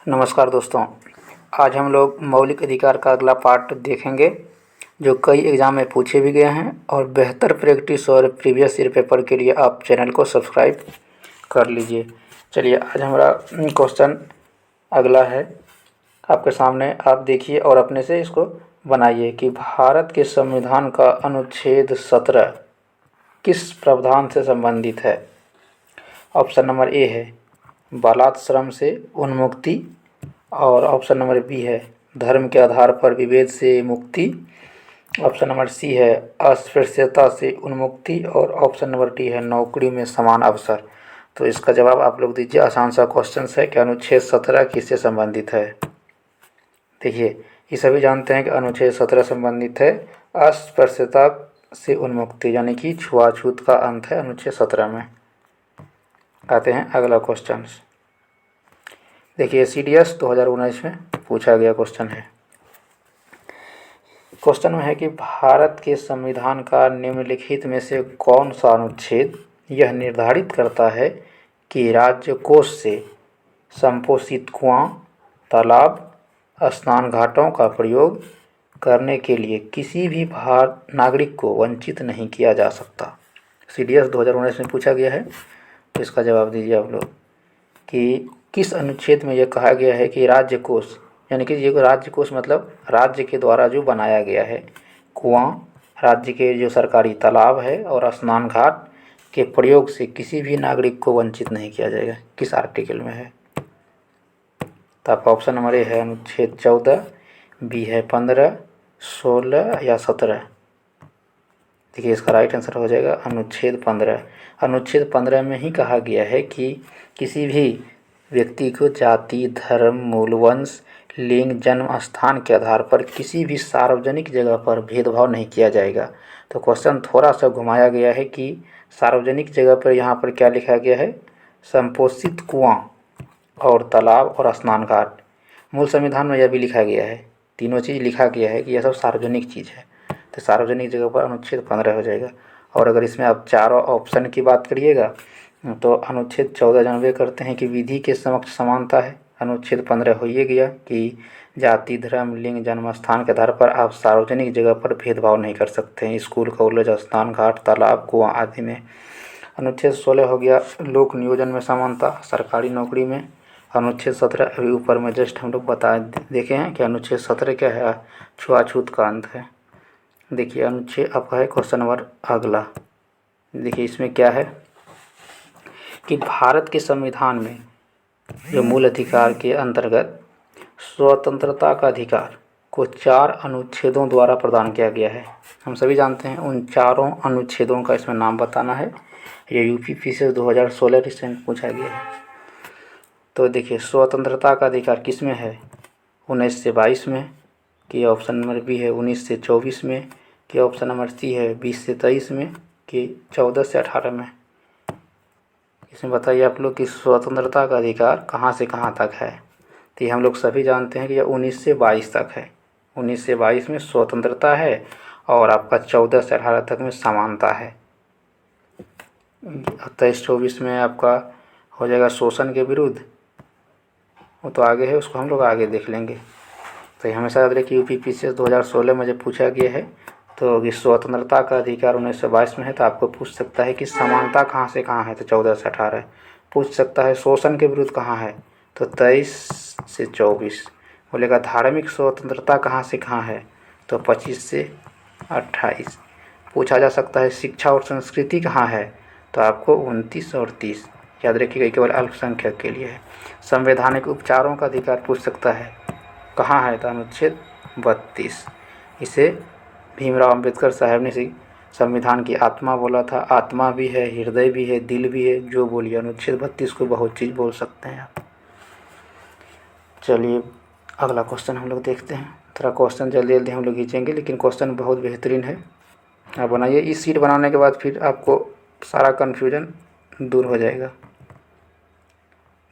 नमस्कार दोस्तों। आज हम लोग मौलिक अधिकार का अगला पार्ट देखेंगे जो कई एग्ज़ाम में पूछे भी गए हैं और बेहतर प्रैक्टिस और प्रीवियस ईयर पेपर के लिए आप चैनल को सब्सक्राइब कर लीजिए। चलिए आज हमारा क्वेश्चन अगला है आपके सामने, आप देखिए और अपने से इसको बनाइए कि भारत के संविधान का अनुच्छेद 17 किस प्रावधान से संबंधित है। ऑप्शन नंबर ए है बालाश्रम से उन्मुक्ति और ऑप्शन नंबर बी है धर्म के आधार पर विभेद से मुक्ति, ऑप्शन नंबर सी है अस्पृश्यता से उन्मुक्ति और ऑप्शन नंबर डी है नौकरी में समान अवसर। तो इसका जवाब आप लोग दीजिए। आसान सा क्वेश्चन है कि अनुच्छेद 17 किससे संबंधित है। देखिए ये सभी जानते हैं कि अनुच्छेद 17 संबंधित है अस्पृश्यता से उन्मुक्ति यानी कि छुआछूत का अंत है अनुच्छेद 17 में। आते हैं अगला क्वेश्चन। देखिए CDS 2019 में पूछा गया क्वेश्चन है। क्वेश्चन में है कि भारत के संविधान का निम्नलिखित में से कौन सा अनुच्छेद यह निर्धारित करता है कि राज्य कोष से संपोषित कुआं, तालाब, स्नान घाटों का प्रयोग करने के लिए किसी भी भारत नागरिक को वंचित नहीं किया जा सकता। CDS 2019 में पूछा गया है, तो इसका जवाब दीजिए आप लोग कि किस अनुच्छेद में यह कहा गया है कि राज्य कोष यानी कि ये राज्य कोष मतलब राज्य के द्वारा जो बनाया गया है कुआं, राज्य के जो सरकारी तालाब है और स्नान घाट के प्रयोग से किसी भी नागरिक को वंचित नहीं किया जाएगा, किस आर्टिकल में है। तो आपका ऑप्शन नंबर ए है अनुच्छेद 14, बी है 15, 16 या 17। देखिए इसका राइट आंसर हो जाएगा अनुच्छेद 15। अनुच्छेद 15 में ही कहा गया है कि किसी भी व्यक्ति को जाति, धर्म, मूल वंश, लिंग, जन्म स्थान के आधार पर किसी भी सार्वजनिक जगह पर भेदभाव नहीं किया जाएगा। तो क्वेश्चन थोड़ा सा घुमाया गया है कि सार्वजनिक जगह पर यहाँ पर क्या लिखा गया है, संपोषित कुआं और तालाब और स्नान घाट। मूल संविधान में यह भी लिखा गया है, तीनों चीज़ लिखा गया है कि यह सब सार्वजनिक चीज़ है। तो सार्वजनिक जगह पर अनुच्छेद 15 हो जाएगा। और अगर इसमें आप चारों ऑप्शन की बात करिएगा तो अनुच्छेद 14 जानबे करते हैं कि विधि के समक्ष समानता है। अनुच्छेद 15 हो ये गया कि जाति, धर्म, लिंग, जन्म स्थान के आधार पर आप सार्वजनिक जगह पर भेदभाव नहीं कर सकते हैं, स्कूल, कॉलेज, स्नान घाट, तालाब, कुआं आदि में। अनुच्छेद 16 हो गया लोक नियोजन में समानता, सरकारी नौकरी में। अनुच्छेद 17 अभी ऊपर में जस्ट हम लोग देखे हैं कि अनुच्छेद 17 क्या है, छुआछूत का अंत है। देखिए अनुच्छेद आपका है क्वेश्चन नंबर अगला। देखिए इसमें क्या है कि भारत के संविधान में जो मूल अधिकार के अंतर्गत स्वतंत्रता का अधिकार को 4 अनुच्छेदों द्वारा प्रदान किया गया है। हम सभी जानते हैं उन चारों अनुच्छेदों का इसमें नाम बताना है। ये UPPCS 2016 रिसेंट पूछा गया है। तो देखिए स्वतंत्रता का अधिकार किस में है, 19 से 22 में, कि ऑप्शन नंबर बी है 19 से 24 में, कि ऑप्शन नंबर सी है 20 से 23 में, कि 14 से 18 में। इसमें बताइए आप लोग कि स्वतंत्रता का अधिकार कहाँ से कहाँ तक है। तो ये हम लोग सभी जानते हैं कि यह 19 से 22 तक है। 19 से 22 में स्वतंत्रता है और आपका 14 से 18 तक में समानता है। 23-24 में आपका हो जाएगा शोषण के विरुद्ध, वो तो आगे है, उसको हम लोग आगे देख लेंगे। तो ये हमेशा याद रखिए UPPCS 2016 में जब पूछा गया है तो स्वतंत्रता का अधिकार 19 से 22 में है, तो आपको पूछ सकता है कि समानता कहाँ से कहाँ है, तो 14 से 18 पूछ सकता है। शोषण के विरुद्ध कहाँ है, तो 23 से 24 बोलेगा। धार्मिक स्वतंत्रता कहाँ से कहाँ है, तो 25 से 28 पूछा जा सकता है। शिक्षा और संस्कृति कहाँ है, तो आपको 29 और 30 याद रखिएगा, केवल अल्पसंख्यक के लिए है। संवैधानिक उपचारों का अधिकार पूछ सकता है, कहाँ है, तो अनुच्छेद 32। इसे भीमराव अंबेडकर साहब ने संविधान की आत्मा बोला था। आत्मा भी है, हृदय भी है, दिल भी है, जो बोलिए। अनुच्छेद 32 को बहुत चीज़ बोल सकते हैं आप। चलिए अगला क्वेश्चन हम लोग देखते हैं। थोड़ा क्वेश्चन जल्दी जल्दी हम लोग खींचेंगे, लेकिन क्वेश्चन बहुत बेहतरीन है, आप बनाइए। इस सीट बनाने के बाद फिर आपको सारा कन्फ्यूजन दूर हो जाएगा।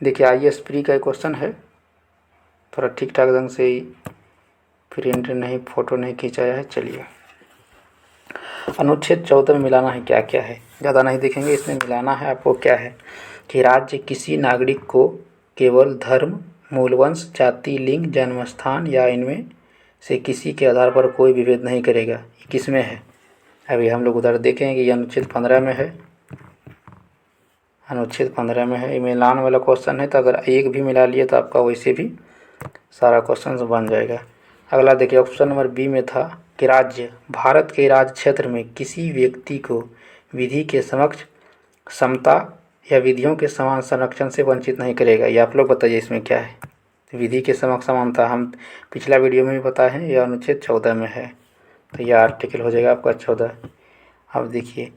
देखिए IAS प्री का क्वेश्चन है, थोड़ा ठीक ठाक ढंग से ही प्रिंट नहीं, फोटो नहीं खींचाया है। चलिए अनुच्छेद 14 में मिलाना है क्या क्या है, ज़्यादा नहीं देखेंगे। इसमें मिलाना है आपको क्या है कि राज्य किसी नागरिक को केवल धर्म, मूलवंश, जाति, लिंग, जन्मस्थान या इनमें से किसी के आधार पर कोई विभेद नहीं करेगा। ये किस में है? अभी हम लोग उधर देखेंगे, ये अनुच्छेद 15 में है। अनुच्छेद 15 में है, ये मिलान वाला क्वेश्चन है, तो अगर एक भी मिला लिए तो आपका वैसे भी सारा क्वेश्चन बन जाएगा। अगला देखिए, ऑप्शन नंबर बी में था कि राज्य भारत के राज्य क्षेत्र में किसी व्यक्ति को विधि के समक्ष समता या विधियों के समान संरक्षण से वंचित नहीं करेगा। ये आप लोग बताइए इसमें क्या है? विधि के समक्ष समानता हम पिछला वीडियो में भी बताए हैं, यह अनुच्छेद 14 में है, तो यह आर्टिकल हो जाएगा आपका 14। अब देखिए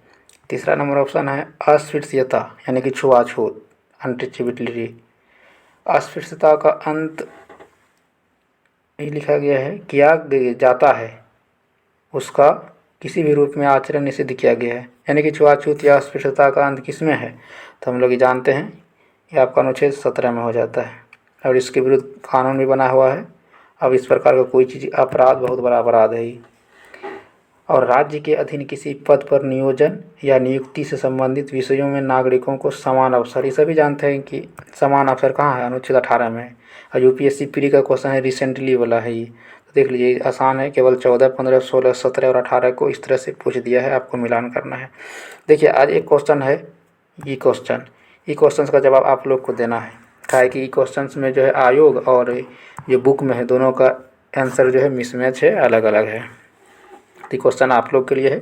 तीसरा नंबर ऑप्शन है अस्पृश्यता यानी कि छुआछूत, अनटचेबिलिटी। अस्पृश्यता का अंत ये लिखा गया है, किया जाता है उसका किसी भी रूप में आचरण निषिद्ध किया गया है, यानी कि छुआछूत या अस्पृश्यता का अंत किस में है? तो हम लोग ये जानते हैं, ये आपका अनुच्छेद 17 में हो जाता है और इसके विरुद्ध कानून भी बना हुआ है। अब इस प्रकार का कोई चीज़ अपराध बहुत बड़ा अपराध है। और राज्य के अधीन किसी पद पर नियोजन या नियुक्ति से संबंधित विषयों में नागरिकों को समान अवसर, ये सभी जानते हैं कि समान अवसर कहाँ है? अनुच्छेद 18 में है। और यूपीएससी प्री का क्वेश्चन है, रिसेंटली वाला है ये, तो देख लीजिए आसान है, केवल 14, 15, 16, 17 और 18 को इस तरह से पूछ दिया है, आपको मिलान करना है। देखिए आज एक क्वेश्चन है, ये क्वेश्चन का जवाब आप लोग को देना है, क्या है कि ये क्वेश्चन में जो है आयोग और जो बुक में है दोनों का आंसर जो है मिसमैच है, अलग अलग है। तो क्वेश्चन आप लोग के लिए है,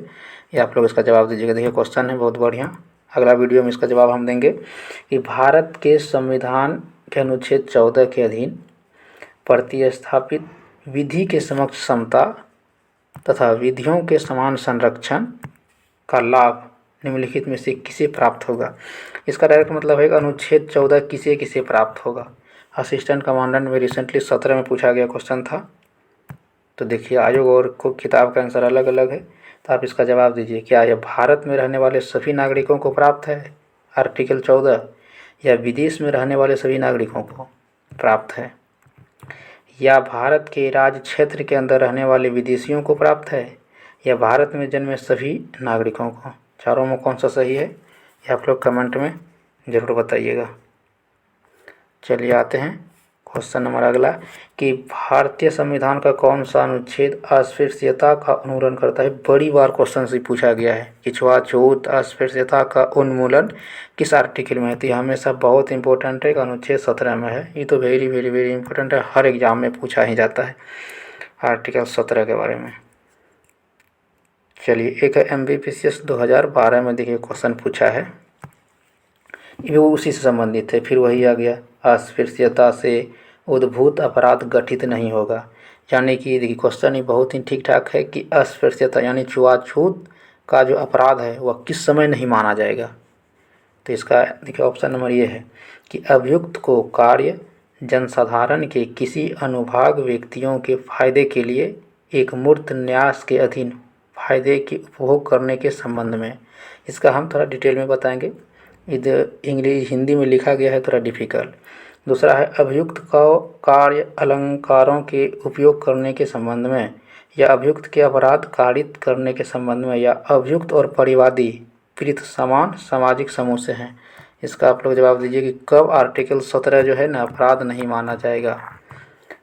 ये आप लोग इसका जवाब दीजिएगा। देखिए क्वेश्चन है बहुत बढ़िया, अगला वीडियो में इसका जवाब हम देंगे कि भारत के संविधान के अनुच्छेद 14 के अधीन प्रतिस्थापित विधि के समक्ष समता तथा विधियों के समान संरक्षण का लाभ निम्नलिखित में से किसे प्राप्त होगा? इसका डायरेक्ट मतलब है अनुच्छेद 14 किसे किसे प्राप्त होगा। असिस्टेंट कमांडेंट में रिसेंटली 17 में पूछा गया क्वेश्चन था, तो देखिए आयोग और को किताब का आंसर अलग अलग है, तो आप इसका जवाब दीजिए। क्या यह भारत में रहने वाले सभी नागरिकों को प्राप्त है आर्टिकल 14, या विदेश में रहने वाले सभी नागरिकों को प्राप्त है, या भारत के राज्य क्षेत्र के अंदर रहने वाले विदेशियों को प्राप्त है, या भारत में जन्मे सभी नागरिकों को? चारों में कौन सा सही है, ये आप लोग कमेंट में ज़रूर बताइएगा। चलिए आते हैं क्वेश्चन नंबर अगला कि भारतीय संविधान का कौन सा अनुच्छेद अस्पृश्यता का उन्मूलन करता है? बड़ी बार क्वेश्चन से पूछा गया है कि छुआछूत अस्पृश्यता का उन्मूलन किस आर्टिकल में है, तो हमेशा बहुत इंपॉर्टेंट है, अनुच्छेद 17 में है। ये तो वेरी वेरी वेरी इंपॉर्टेंट है, हर एग्जाम में पूछा ही जाता है आर्टिकल 17 के बारे में। चलिए एक है MBBS 2012 में देखिए क्वेश्चन पूछा है, ये उसी से संबंधित है, फिर वही आ गया, अस्पृश्यता से उद्भूत अपराध गठित नहीं होगा। यानी कि देखिए क्वेश्चन ही बहुत ही ठीक ठाक है कि अस्पृश्यता यानी छुआछूत का जो अपराध है वह किस समय नहीं माना जाएगा। तो इसका देखिए ऑप्शन नंबर ये है कि अभियुक्त को कार्य जनसाधारण के किसी अनुभाग व्यक्तियों के फायदे के लिए एक मूर्त न्यास के अधीन फायदे के उपभोग करने के संबंध में। इसका हम थोड़ा डिटेल में बताएंगे, इधर इंग्लिश हिंदी में लिखा गया है थोड़ा डिफ़िकल्ट। दूसरा है अभियुक्त को कार्य अलंकारों के उपयोग करने के संबंध में, या अभियुक्त के अपराध कारित करने के संबंध में, या अभियुक्त और परिवादी पीड़ित समान सामाजिक समूह से हैं। इसका आप लोग जवाब दीजिए कि कब आर्टिकल 17 जो है ना अपराध नहीं माना जाएगा।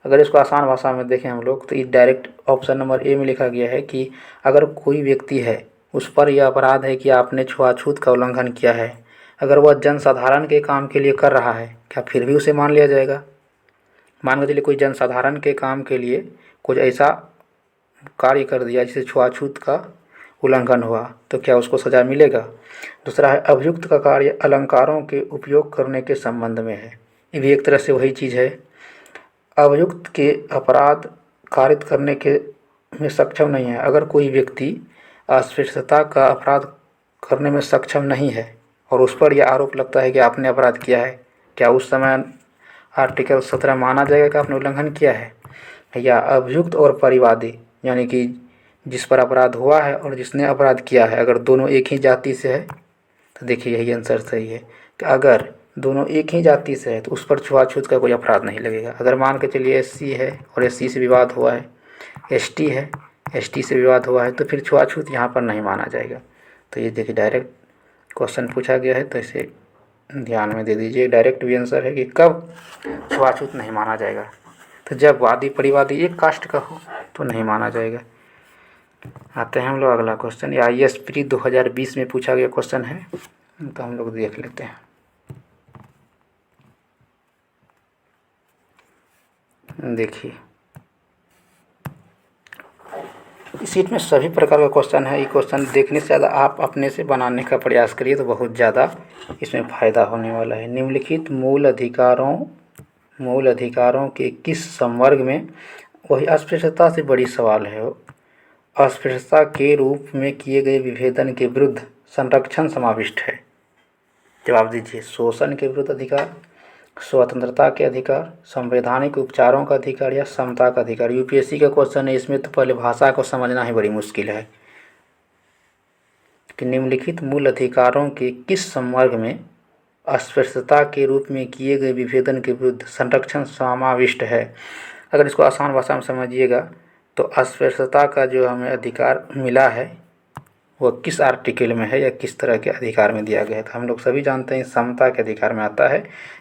अगर इसको आसान भाषा में देखें हम लोग तो ये डायरेक्ट ऑप्शन नंबर ए में लिखा गया है कि अगर कोई व्यक्ति है उस पर यह अपराध है कि आपने छुआछूत का उल्लंघन किया है, अगर वह जनसाधारण के काम के लिए कर रहा है क्या फिर भी उसे मान लिया जाएगा? मान के चलिए कोई जनसाधारण के काम के लिए कुछ ऐसा कार्य कर दिया जिससे छुआछूत का उल्लंघन हुआ, तो क्या उसको सज़ा मिलेगा? दूसरा है अभियुक्त का कार्य अलंकारों के उपयोग करने के संबंध में है, ये भी एक तरह से वही चीज़ है। अभियुक्त के अपराध कारित करने के में सक्षम नहीं है, अगर कोई व्यक्ति अस्पृश्यता का अपराध करने में सक्षम नहीं है और उस पर यह आरोप लगता है कि आपने अपराध किया है, क्या उस समय आर्टिकल 17 माना जाएगा कि आपने उल्लंघन किया है? या अभियुक्त और परिवादी यानी कि जिस पर अपराध हुआ है और जिसने अपराध किया है, अगर दोनों एक ही जाति से है तो देखिए यही आंसर सही है कि अगर दोनों एक ही जाति से है तो उस पर छुआछूत का कोई अपराध नहीं लगेगा। अगर मान के चलिए SC है और SC से विवाद हुआ है, ST है ST से विवाद हुआ है, तो फिर छुआछूत यहाँ पर नहीं माना जाएगा। तो ये देखिए डायरेक्ट क्वेश्चन पूछा गया है, तो इसे ध्यान में दे दीजिए। डायरेक्ट भी आंसर है कि कब छुआछूत नहीं माना जाएगा। तो जब वादी परिवादी एक कास्ट का हो तो नहीं माना जाएगा। आते हैं हम लोग अगला क्वेश्चन। ये IAS प्री 2020 में पूछा गया क्वेश्चन है, तो हम लोग देख लेते हैं। देखिए, इस सीट में सभी प्रकार का क्वेश्चन है। ये क्वेश्चन देखने से ज़्यादा आप अपने से बनाने का प्रयास करिए तो बहुत ज़्यादा इसमें फ़ायदा होने वाला है। निम्नलिखित मूल अधिकारों के किस संवर्ग में, वही अस्पृश्यता से बड़ी सवाल है वो, अस्पृश्यता के रूप में किए गए विभेदन के विरुद्ध संरक्षण समाविष्ट है? जवाब दीजिए। शोषण के विरुद्ध अधिकार, स्वतंत्रता के अधिकार, संवैधानिक उपचारों का अधिकार या समता का अधिकार? यूपीएससी का क्वेश्चन है, इसमें तो पहले भाषा को समझना ही बड़ी मुश्किल है कि निम्नलिखित मूल अधिकारों के किस संवर्ग में अस्पृश्यता के रूप में किए गए विभेदन के विरुद्ध संरक्षण समाविष्ट है? अगर इसको आसान भाषा में समझिएगा तो अस्पृश्यता का जो हमें अधिकार मिला है वो किस आर्टिकल में है या किस तरह के अधिकार में दिया गया है? तो हम लोग सभी जानते हैं समता के अधिकार में आता है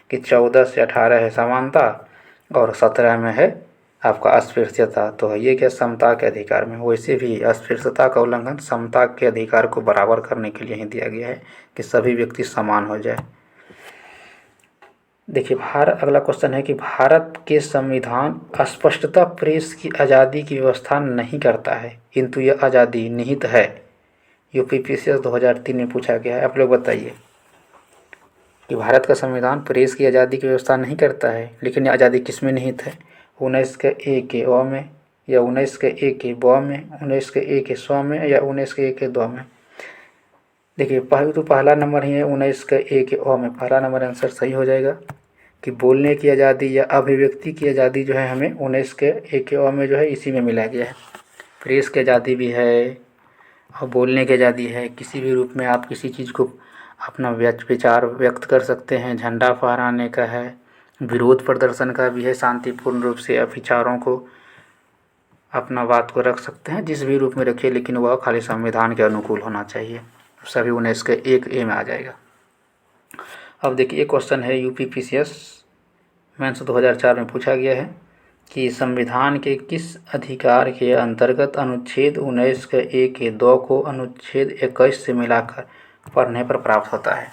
कि 14 से 18 है समानता और 17 में है आपका अस्पृश्यता। तो ये क्या समता के अधिकार में। वैसे भी अस्पृश्यता का उल्लंघन समता के अधिकार को बराबर करने के लिए ही दिया गया है कि सभी व्यक्ति समान हो जाए। देखिए, अगला क्वेश्चन है कि भारत के संविधान स्पष्टतः प्रेस की आज़ादी की व्यवस्था नहीं करता है, किंतु यह आज़ादी निहित है। यूपीपीसीएस 2003 में पूछा गया है। आप लोग बताइए कि भारत का संविधान प्रेस की आज़ादी की व्यवस्था नहीं करता है, लेकिन यह आज़ादी किस में निहित है? 19 के ए के अ में, या 19 के ए के ब में, 19 के ए के स्व में, या 19 के ए के द में? देखिए, पहला नंबर ही है 19 के ए के अ में। पहला नंबर आंसर सही हो जाएगा कि बोलने की आज़ादी या अभिव्यक्ति की आज़ादी जो है हमें 19 के ए के अ में जो है इसी में मिला गया है। प्रेस की आज़ादी भी है और बोलने की आज़ादी है। किसी भी रूप में आप किसी चीज़ को अपना विचार व्यक्त कर सकते हैं। झंडा फहराने का है, विरोध प्रदर्शन का भी है, शांतिपूर्ण रूप से विचारों को अपना बात को रख सकते हैं, जिस भी रूप में रखिए, लेकिन वह खाली संविधान के अनुकूल होना चाहिए। सभी 19 के 1 में आ जाएगा। अब देखिए, एक क्वेश्चन है यूपीपीसीएस मेंस 2004 में पूछा गया है कि संविधान के किस अधिकार के अंतर्गत अनुच्छेद 19 के ए के 2 को अनुच्छेद 21 से मिलाकर पढ़ने पर प्राप्त होता है?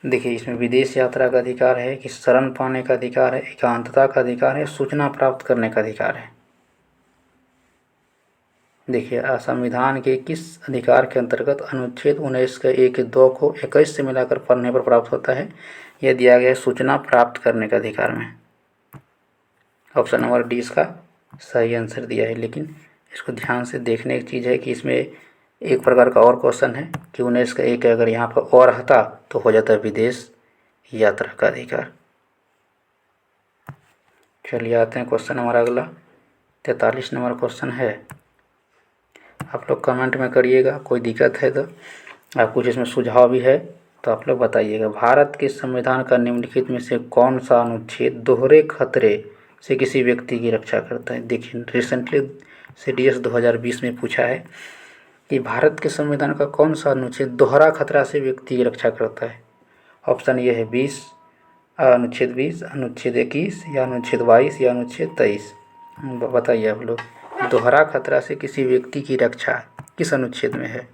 देखिए, इसमें विदेश यात्रा का अधिकार है कि शरण पाने का अधिकार है, एकांतता का अधिकार है, सूचना प्राप्त करने का अधिकार है? देखिए, संविधान के किस अधिकार के अंतर्गत अनुच्छेद 19 के ए के 2 को 21 से मिलाकर पढ़ने पर प्राप्त होता है? यह दिया गया है सूचना प्राप्त करने का अधिकार में। ऑप्शन नंबर डी इसका सही आंसर दिया है। लेकिन इसको ध्यान से देखने की चीज़ है कि इसमें एक प्रकार का और क्वेश्चन है कि 19 का एक अगर यहाँ पर और हटा तो हो जाता है विदेश यात्रा का अधिकार। चलिए आते हैं क्वेश्चन हमारा अगला 43 नंबर क्वेश्चन है। आप लोग कमेंट में करिएगा, कोई दिक्कत है तो आप कुछ इसमें सुझाव भी है तो आप लोग बताइएगा। भारत के संविधान का निम्नलिखित में से कौन सा अनुच्छेद दोहरे खतरे से किसी व्यक्ति की रक्षा करता है? देखिए, रिसेंटली CDS 2020 में पूछा है कि भारत के संविधान का कौन सा अनुच्छेद दोहरा खतरा से व्यक्ति की रक्षा करता है? ऑप्शन ये है अनुच्छेद 20, अनुच्छेद 21, या अनुच्छेद 22, या अनुच्छेद 23? बताइए आप लोग, दोहरा खतरा से किसी व्यक्ति की रक्षा किस अनुच्छेद में है?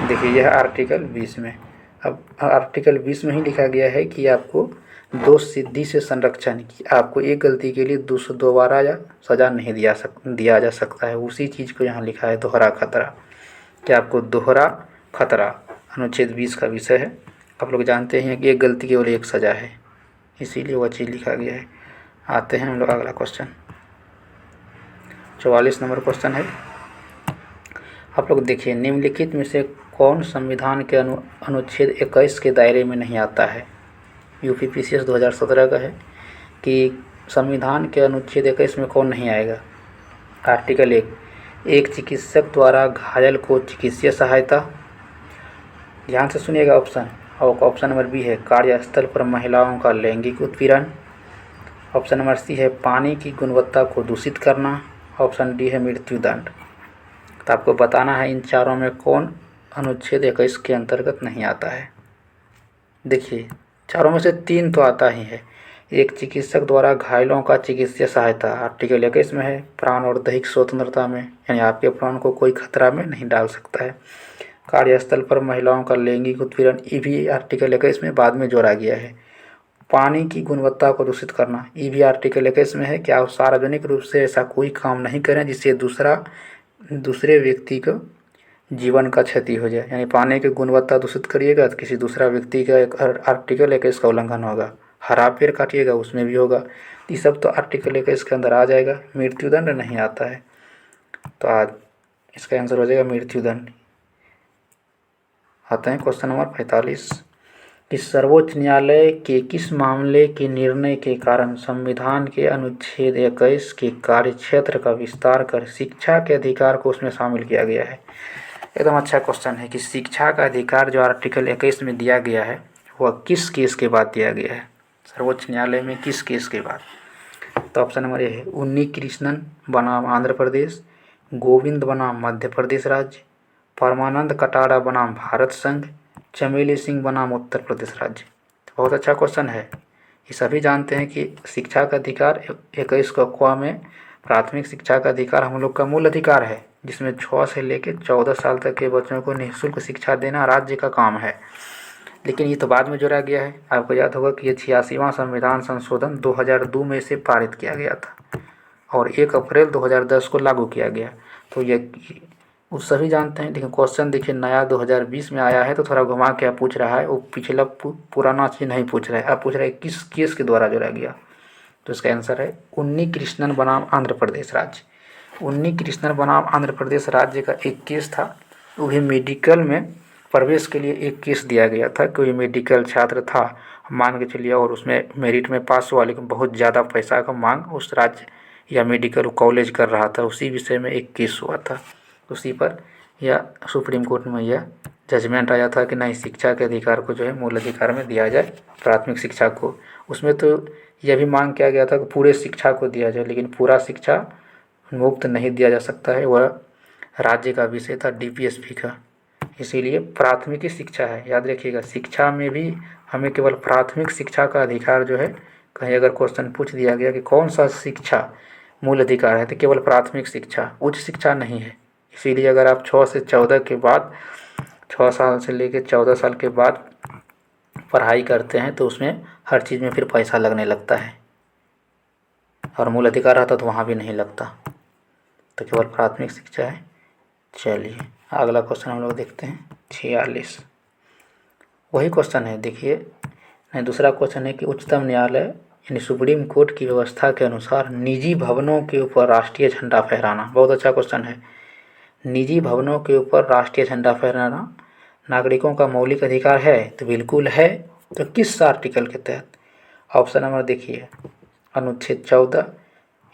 देखिए, यह आर्टिकल 20 में। अब आर्टिकल 20 में ही लिखा गया है कि आपको दोष सिद्धि से संरक्षण की, आपको एक गलती के लिए दोबारा या सज़ा नहीं दिया जा सकता है। उसी चीज़ को यहाँ लिखा है दोहरा खतरा, कि आपको दोहरा खतरा अनुच्छेद 20 का विषय है। आप लोग जानते हैं कि एक गलती केवल एक सज़ा है, इसीलिए वह चीज़ लिखा गया है। आते हैं हम लोग अगला क्वेश्चन 44 नंबर क्वेश्चन है। आप लोग देखिए, निम्नलिखित में से कौन संविधान के अनुच्छेद 21 के दायरे में नहीं आता है? यूपीपीसीएस 2017 का है कि संविधान के अनुच्छेद 21 में कौन नहीं आएगा? आर्टिकल 1, एक चिकित्सक द्वारा घायल को चिकित्सीय सहायता। ध्यान से सुनिएगा ऑप्शन, और ऑप्शन नंबर बी है कार्यस्थल पर महिलाओं का लैंगिक उत्पीड़न। ऑप्शन नंबर सी है पानी की गुणवत्ता को दूषित करना। ऑप्शन डी है मृत्युदंड। तो आपको बताना है इन चारों में कौन अनुच्छेद 21 के अंतर्गत नहीं आता है। देखिए, चारों में से 3 तो आता ही है। एक चिकित्सक द्वारा घायलों का चिकित्सीय सहायता आर्टिकल 21 में है। प्राण और दैहिक स्वतंत्रता में, यानी आपके प्राण को कोई खतरा में नहीं डाल सकता है। कार्यस्थल पर महिलाओं का लैंगिक उत्पीड़न, ये भी आर्टिकल 21 में बाद में जोड़ा गया है। पानी की गुणवत्ता को दूषित करना, ये भी आर्टिकल 21 में है कि आप सार्वजनिक रूप से ऐसा कोई काम नहीं करें जिससे दूसरे व्यक्ति को जीवन का क्षति हो जाए। यानी पानी की गुणवत्ता दूषित करिएगा तो किसी दूसरा व्यक्ति का एक आर्टिकल 21 का उल्लंघन होगा। हरा पेड़ काटिएगा उसमें भी होगा। ये सब तो आर्टिकल 21 के अंदर आ जाएगा। मृत्युदंड नहीं आता है, तो आज इसका आंसर हो जाएगा मृत्युदंड। आते हैं क्वेश्चन नंबर 45 कि सर्वोच्च न्यायालय के किस मामले के निर्णय के कारण संविधान के अनुच्छेद 21 के कार्यक्षेत्र का विस्तार कर शिक्षा के अधिकार को उसमें शामिल किया गया है। एकदम अच्छा क्वेश्चन है कि शिक्षा का अधिकार जो आर्टिकल 21 में दिया गया है वह किस केस के बाद दिया गया है, सर्वोच्च न्यायालय में किस केस के बाद। तो ऑप्शन नंबर ए है उन्नी कृष्णन बनाम आंध्र प्रदेश, गोविंद बनाम मध्य प्रदेश राज्य, परमानंद कटारा बनाम भारत संघ, चमेली सिंह बनाम उत्तर प्रदेश राज्य। तो बहुत अच्छा क्वेश्चन है। ये सभी जानते हैं कि शिक्षा का अधिकार 21 को अक्वा में प्राथमिक शिक्षा का अधिकार हम लोग का मूल अधिकार है, जिसमें 6 से लेकर 14 साल तक के बच्चों को निःशुल्क शिक्षा देना राज्य का काम है। लेकिन ये तो बाद में जोड़ा गया है। आपको याद होगा कि ये 86वां संविधान संशोधन 2002 में से पारित किया गया था और 1 अप्रैल 2010 को लागू किया गया। तो ये वो सभी जानते हैं, लेकिन क्वेश्चन देखिए नया 2020 में आया है तो थोड़ा घुमा के आप पूछ रहा है। वो पिछला पुराना चीज़ नहीं पूछ रहा है, आप पूछ रहे हैं किस केस के द्वारा जोड़ा गया। तो इसका आंसर है उन्नी कृष्णन बनाम आंध्र प्रदेश राज्य। उन्नी कृष्णन बनाम आंध्र प्रदेश राज्य का एक केस था, वो भी मेडिकल में प्रवेश के लिए एक केस दिया गया था। कोई मेडिकल छात्र था मान के चलिए, और उसमें मेरिट में पास हुआ, लेकिन बहुत ज़्यादा पैसा का मांग उस राज्य या मेडिकल कॉलेज कर रहा था। उसी विषय में एक केस हुआ था, उसी पर या सुप्रीम कोर्ट में यह जजमेंट आया था कि नहीं, शिक्षा के अधिकार को जो है मूल अधिकार में दिया जाए, प्राथमिक शिक्षा को। उसमें तो यह भी मांग किया गया था कि पूरे शिक्षा को दिया जाए, लेकिन पूरा शिक्षा मुफ्त नहीं दिया जा सकता है, वह राज्य का विषय था, डीपीएसपी का। इसीलिए प्राथमिक शिक्षा है, याद रखिएगा। शिक्षा में भी हमें केवल प्राथमिक शिक्षा का अधिकार जो है, कहीं अगर क्वेश्चन पूछ दिया गया कि कौन सा शिक्षा मूल अधिकार है, तो केवल प्राथमिक शिक्षा, उच्च शिक्षा नहीं है। इसीलिए अगर आप 6 से 14 के बाद, 6 साल से लेकर 14 साल के बाद पढ़ाई करते हैं तो उसमें हर चीज़ में फिर पैसा लगने लगता है, और मूल अधिकार रहता तो वहाँ भी नहीं लगता। तो केवल प्राथमिक शिक्षा है। चलिए अगला क्वेश्चन हम लोग देखते हैं 46। वही क्वेश्चन है, देखिए नहीं, दूसरा क्वेश्चन है कि उच्चतम न्यायालय यानी सुप्रीम कोर्ट की व्यवस्था के अनुसार निजी भवनों के ऊपर राष्ट्रीय झंडा फहराना, बहुत अच्छा क्वेश्चन है। निजी भवनों के ऊपर राष्ट्रीय झंडा फहराना नागरिकों का मौलिक अधिकार है, तो बिल्कुल है। तो किस आर्टिकल के तहत? ऑप्शन नंबर देखिए, अनुच्छेद 14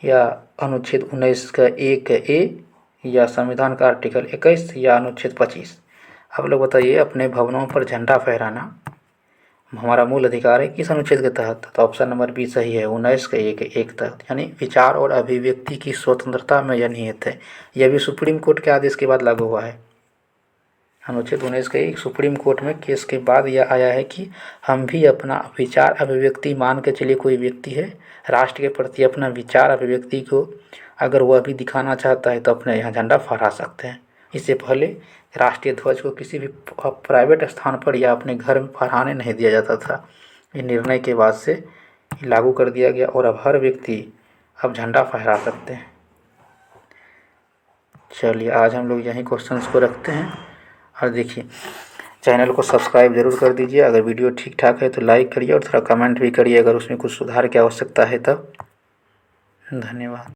या अनुच्छेद 19 का 1A या संविधान का आर्टिकल 21 या अनुच्छेद 25। आप लोग बताइए, अपने भवनों पर झंडा फहराना हमारा मूल अधिकार है, किस अनुच्छेद के तहत? तो ऑप्शन नंबर बी सही है, 19 का 1 तहत, यानी विचार और अभिव्यक्ति की स्वतंत्रता में यह निहित है। यह भी सुप्रीम कोर्ट के आदेश के बाद लागू हुआ है। अनुच्छेद 19 के सुप्रीम कोर्ट में केस के बाद यह आया है कि हम भी अपना विचार अभिव्यक्ति, मान के चलिए कोई व्यक्ति है, राष्ट्र के प्रति अपना विचार अभिव्यक्ति को अगर वह भी दिखाना चाहता है तो अपने यहाँ झंडा फहरा सकते हैं। इससे पहले राष्ट्रीय ध्वज को किसी भी प्राइवेट स्थान पर या अपने घर में फहराने नहीं दिया जाता था। ये निर्णय के बाद से लागू कर दिया गया और अब हर व्यक्ति अब झंडा फहरा सकते हैं। चलिए आज हम लोग यहीं क्वेश्चंस को रखते हैं, और देखिए चैनल को सब्सक्राइब जरूर कर दीजिए। अगर वीडियो ठीक ठाक है तो लाइक करिए और थोड़ा कमेंट भी करिए अगर उसमें कुछ सुधार की आवश्यकता है तब। धन्यवाद।